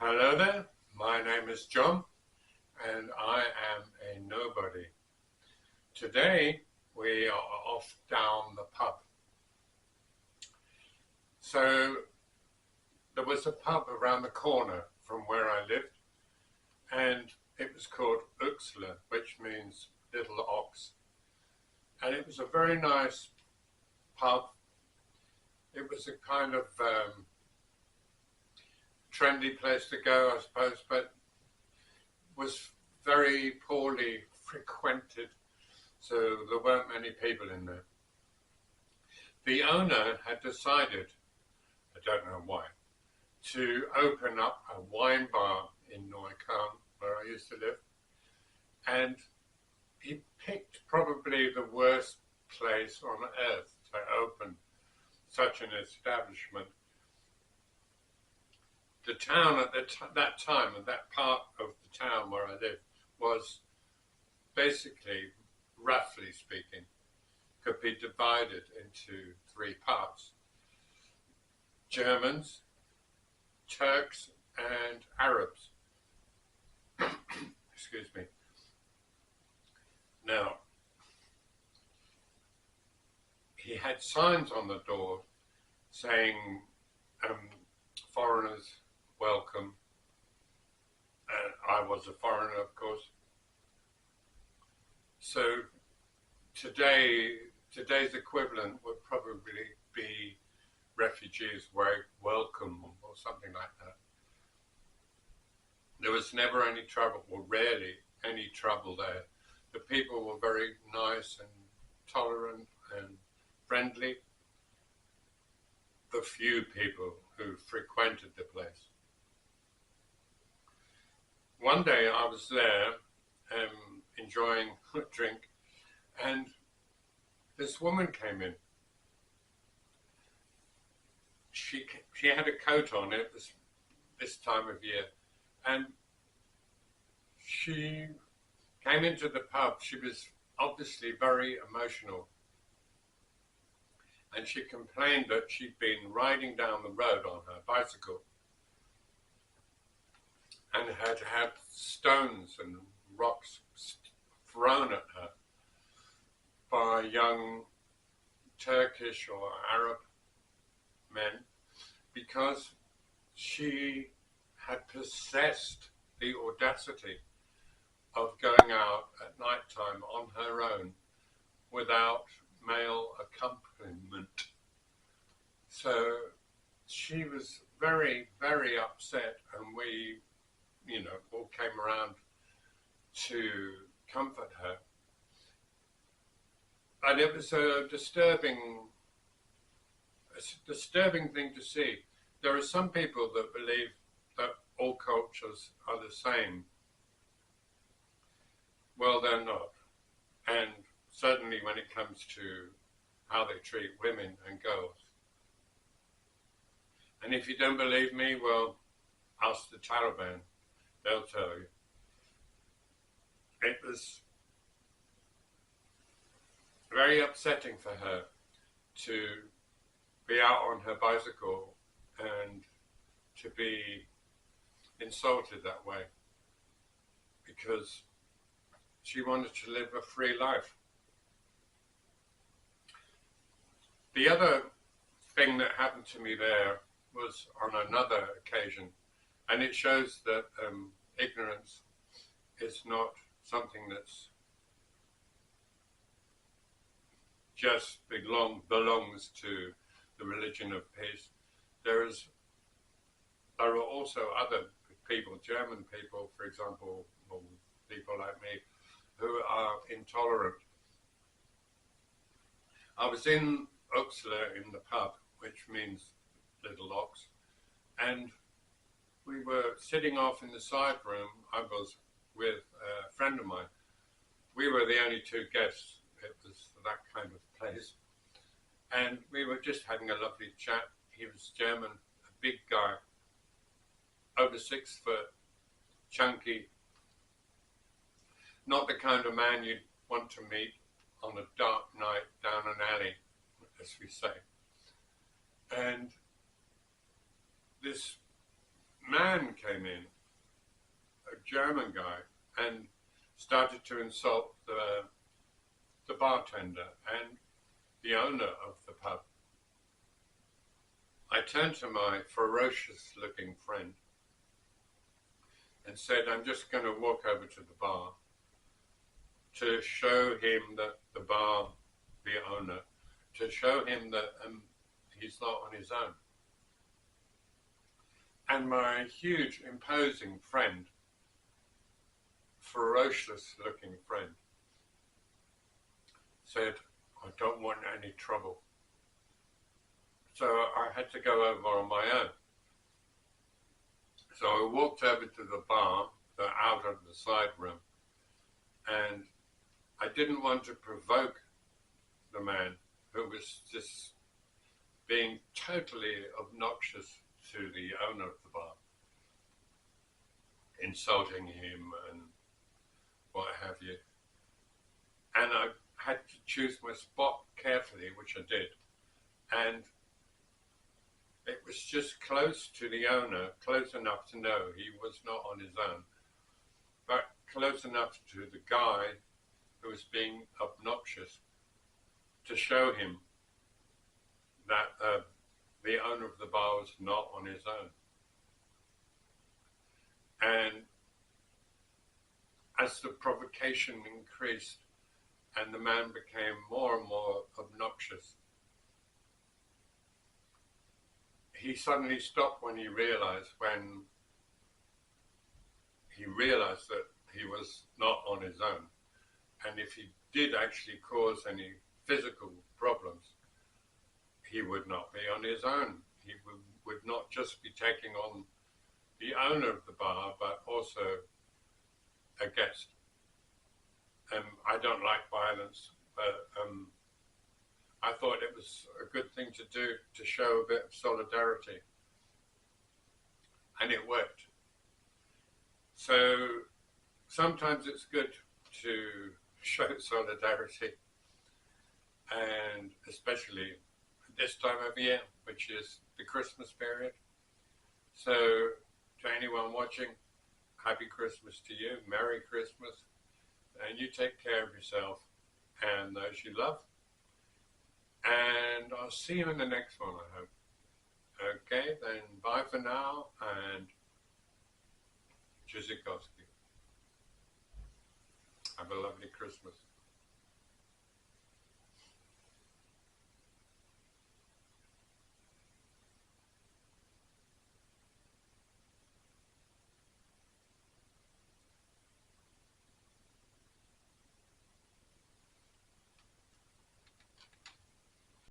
Hello there, my name is John and I am a nobody. Today we are off down the pub. So there was a pub around the corner from where I lived and it was called Uxla, which means little ox. And it was a very nice pub. It was a kind of trendy place to go, I suppose, but was very poorly frequented, so there weren't many people in there. The owner had decided, I don't know why, to open up a wine bar in Neukölln, where I used to live, and he picked probably the worst place on earth to open such an establishment. The town at that time, and that part of the town where I lived, was basically, roughly speaking, could be divided into three parts: Germans, Turks, and Arabs. Excuse me. Now, he had signs on the door saying, foreigners welcome, and I was a foreigner, of course. So today's equivalent would probably be refugees welcome or something like that. There was never any trouble, or rarely any trouble there. The people were very nice and tolerant and friendly. The few people who frequented the place. One day I was there enjoying a drink, and this woman came in. She had a coat on. It was this time of year, and she came into the pub. She was obviously very emotional, and she complained that she'd been riding down the road on her bicycle and had had stones and rocks thrown at her by young Turkish or Arab men because she had possessed the audacity of going out at night time on her own without male accompaniment. So she was very, very upset, and we, all came around to comfort her. And it was a disturbing thing to see. There are some people that believe that all cultures are the same. Well, they're not. And certainly when it comes to how they treat women and girls. And if you don't believe me, well, ask the Taliban. They'll tell you. It was very upsetting for her to be out on her bicycle and to be insulted that way because she wanted to live a free life. The other thing that happened to me there was on another occasion, and it shows that ignorance is not something that's just belongs to the religion of peace. There are also other people, German people, for example, or people like me, who are intolerant. I was in Uxla in the pub, which means little ox, and we were sitting off in the side room. I was with a friend of mine. We were the only two guests. It was that kind of place. And we were just having a lovely chat. He was German, a big guy, over 6 foot, chunky. Not the kind of man you'd want to meet on a dark night down an alley, as we say. And this man came in, a German guy, and started to insult the bartender and the owner of the pub. I turned to my ferocious looking friend and said, I'm just going to walk over to the bar to show him that the owner, to show him that he's not on his own. And my huge, imposing friend, ferocious looking friend, said, I don't want any trouble. So I had to go over on my own. So I walked over to the bar, out of the side room, and I didn't want to provoke the man who was just being totally obnoxious to the owner of the bar, insulting him and what have you. And I had to choose my spot carefully, which I did. And it was just close to the owner, close enough to know he was not on his own, but close enough to the guy who was being obnoxious to show him that the owner of the bar was not on his own. And as the provocation increased and the man became more and more obnoxious, he suddenly stopped when he realized that he was not on his own. And if he did actually cause any physical problems, he would not be on his own. He would not just be taking on the owner of the bar, but also a guest. I don't like violence, but I thought it was a good thing to do to show a bit of solidarity. And it worked. So sometimes it's good to show solidarity, and especially this time of year, which is the Christmas period. So to anyone watching, happy Christmas to you, Merry Christmas, and you take care of yourself and those you love. And I'll see you in the next one, I hope. Okay, then bye for now, and Jizikowski. Have a lovely Christmas.